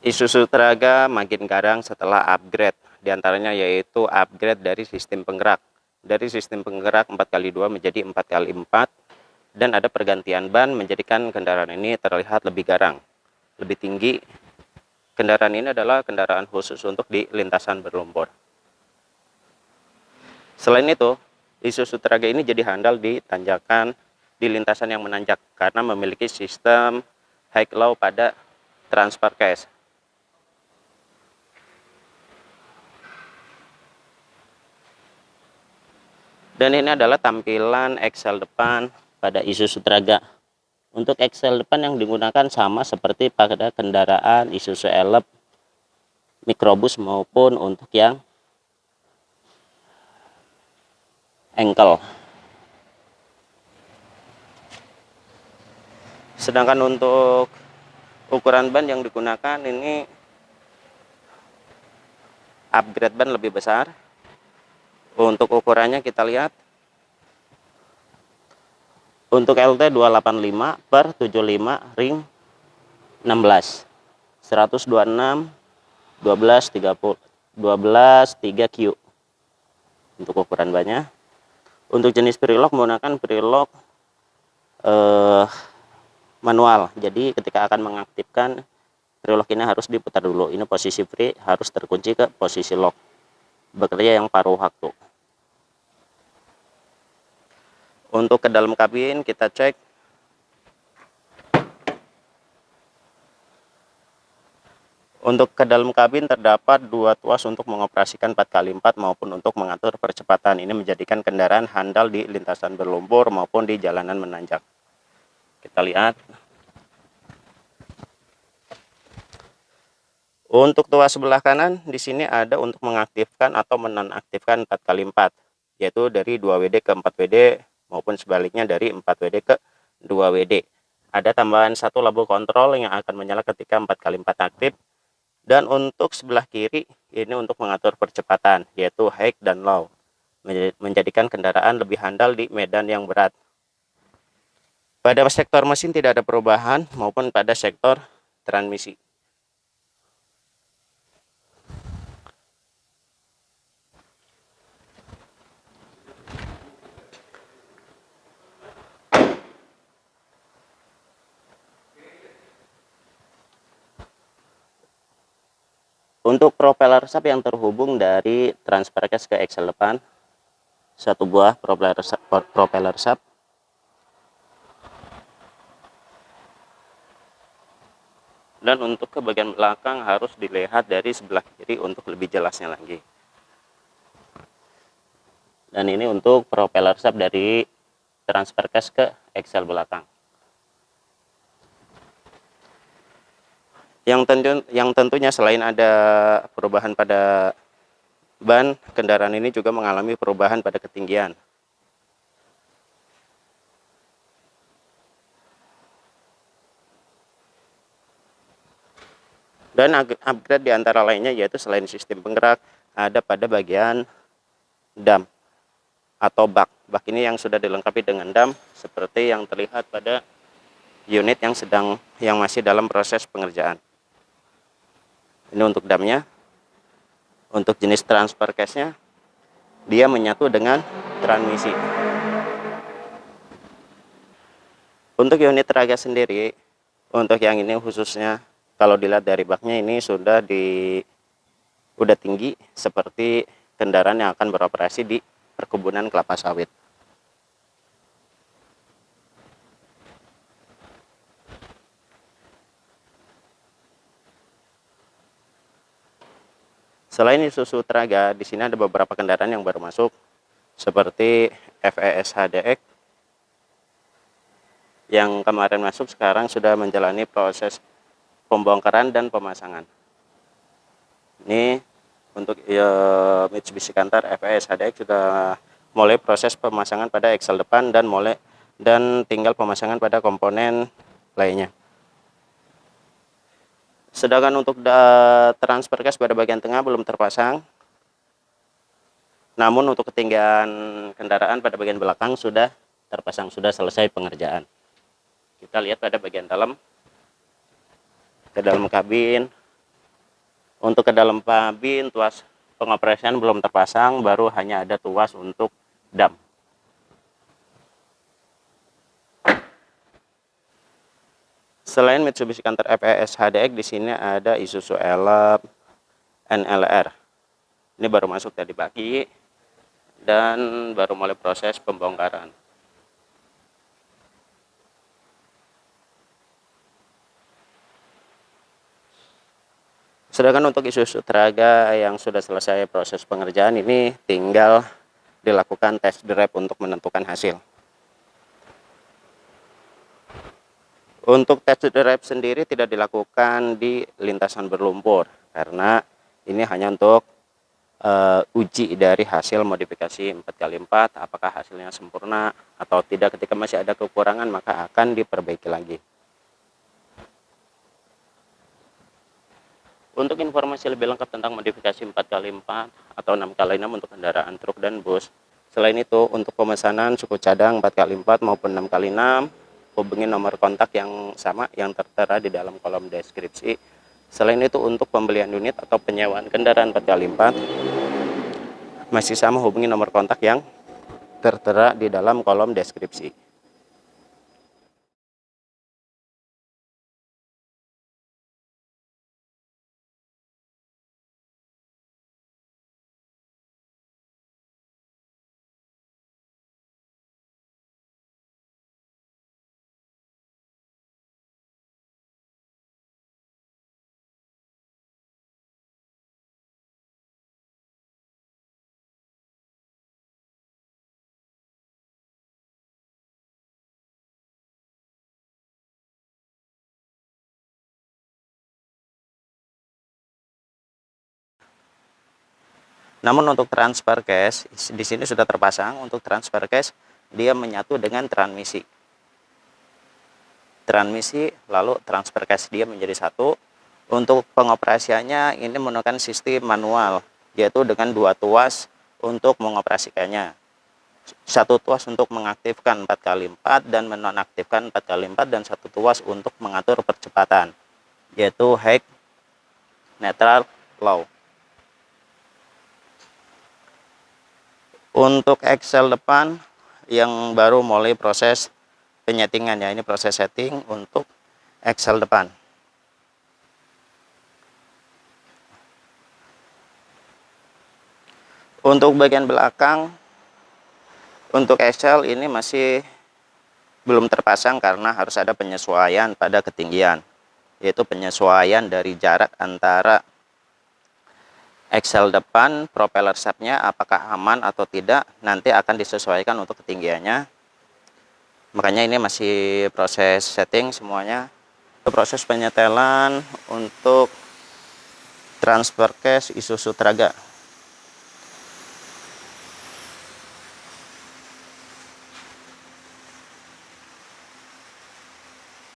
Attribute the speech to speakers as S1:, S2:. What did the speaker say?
S1: Isuzu Traga makin garang setelah upgrade, diantaranya yaitu upgrade dari sistem penggerak. Dari sistem penggerak 4x2 menjadi 4x4, dan ada pergantian ban menjadikan kendaraan ini terlihat lebih garang, lebih tinggi. Kendaraan ini adalah kendaraan khusus untuk di lintasan berlumpur. Selain itu, Isuzu Traga ini jadi handal di tanjakan di lintasan yang menanjak karena memiliki sistem high low pada transfer case. Dan ini adalah tampilan eksel depan pada Isuzu Traga. Untuk eksel depan yang digunakan sama seperti pada kendaraan Isuzu Elep, Microbus maupun untuk yang engkel. Sedangkan untuk ukuran ban yang digunakan ini upgrade ban lebih besar. Untuk ukurannya kita lihat, untuk LT 285 per 75 ring 16, 126 12 30 12 3Q untuk ukuran bannya. Untuk jenis prelock menggunakan prelock manual, jadi ketika akan mengaktifkan prelock ini harus diputar dulu. Ini posisi free, harus terkunci ke posisi lock, bekerja yang paruh waktu. Untuk ke dalam kabin kita cek. Untuk ke dalam kabin terdapat 2 tuas untuk mengoperasikan 4x4 maupun untuk mengatur percepatan. Ini menjadikan kendaraan handal di lintasan berlumpur maupun di jalanan menanjak. Kita lihat. Untuk tuas sebelah kanan di sini ada untuk mengaktifkan atau menonaktifkan 4x4, yaitu dari 2WD ke 4WD maupun sebaliknya dari 4WD ke 2WD. Ada tambahan satu label kontrol yang akan menyala ketika 4x4 aktif. Dan untuk sebelah kiri ini untuk mengatur percepatan, yaitu high dan low, menjadikan kendaraan lebih handal di medan yang berat. Pada sektor mesin tidak ada perubahan maupun pada sektor transmisi. Untuk propeller shaft yang terhubung dari transfer case ke eksel depan, satu buah propeller shaft. Dan untuk ke bagian belakang harus dilihat dari sebelah kiri untuk lebih jelasnya lagi. Dan ini untuk propeller shaft dari transfer case ke eksel belakang. Yang tentunya selain ada perubahan pada ban, kendaraan ini juga mengalami perubahan pada ketinggian. Dan upgrade diantara lainnya yaitu selain sistem penggerak, ada pada bagian dam atau bak. Bak ini yang sudah dilengkapi dengan dam seperti yang terlihat pada unit yang masih dalam proses pengerjaan. Ini untuk damnya. Untuk jenis transfer case-nya, dia menyatu dengan transmisi. Untuk unit Traga sendiri, untuk yang ini khususnya kalau dilihat dari baknya ini sudah tinggi seperti kendaraan yang akan beroperasi di perkebunan kelapa sawit. Selain Isuzu Traga, di sini ada beberapa kendaraan yang baru masuk seperti FES HDX yang kemarin masuk, sekarang sudah menjalani proses pembongkaran dan pemasangan. Ini untuk Mitsubishi Canter FES HDX sudah mulai proses pemasangan pada eksel depan dan tinggal pemasangan pada komponen lainnya. Sedangkan untuk transfer case pada bagian tengah belum terpasang. Namun untuk ketinggian kendaraan pada bagian belakang sudah terpasang, sudah selesai pengerjaan. Kita lihat pada bagian dalam, ke dalam kabin. Untuk ke dalam kabin, tuas pengoperasian belum terpasang, baru hanya ada tuas untuk dam. Selain Mitsubishi Canter FES HDX, di sini ada Isuzu Elab NLR. Ini baru masuk tadi pagi dan baru mulai proses pembongkaran. Sedangkan untuk Isuzu Traga yang sudah selesai proses pengerjaan, ini tinggal dilakukan test drive untuk menentukan hasil. Untuk test drive sendiri tidak dilakukan di lintasan berlumpur, karena ini hanya untuk uji dari hasil modifikasi 4x4, apakah hasilnya sempurna atau tidak. Ketika masih ada kekurangan, maka akan diperbaiki lagi. Untuk informasi lebih lengkap tentang modifikasi 4x4 atau 6x6 untuk kendaraan truk dan bus, selain itu untuk pemesanan suku cadang 4x4 maupun 6x6, hubungi nomor kontak yang sama yang tertera di dalam kolom deskripsi. Selain itu untuk pembelian unit atau penyewaan kendaraan 4x4, masih sama, hubungi nomor kontak yang tertera di dalam kolom deskripsi. Namun untuk transfer case di sini sudah terpasang. Untuk transfer case dia menyatu dengan transmisi. Lalu transfer case dia menjadi satu. Untuk pengoperasiannya ini menggunakan sistem manual, yaitu dengan 2 tuas untuk mengoperasikannya. 1 tuas untuk mengaktifkan 4x4 dan menonaktifkan 4x4, dan 1 tuas untuk mengatur percepatan, yaitu high, neutral, low. Untuk Excel depan yang baru mulai proses penyetingan, ya, ini proses setting untuk Excel depan. Untuk bagian belakang, untuk Excel ini masih belum terpasang karena harus ada penyesuaian pada ketinggian, yaitu penyesuaian dari jarak antara Excel depan, propeller shaftnya apakah aman atau tidak, nanti akan disesuaikan untuk ketinggiannya. Makanya ini masih proses setting semuanya. Proses penyetelan untuk transfer case Isuzu Traga.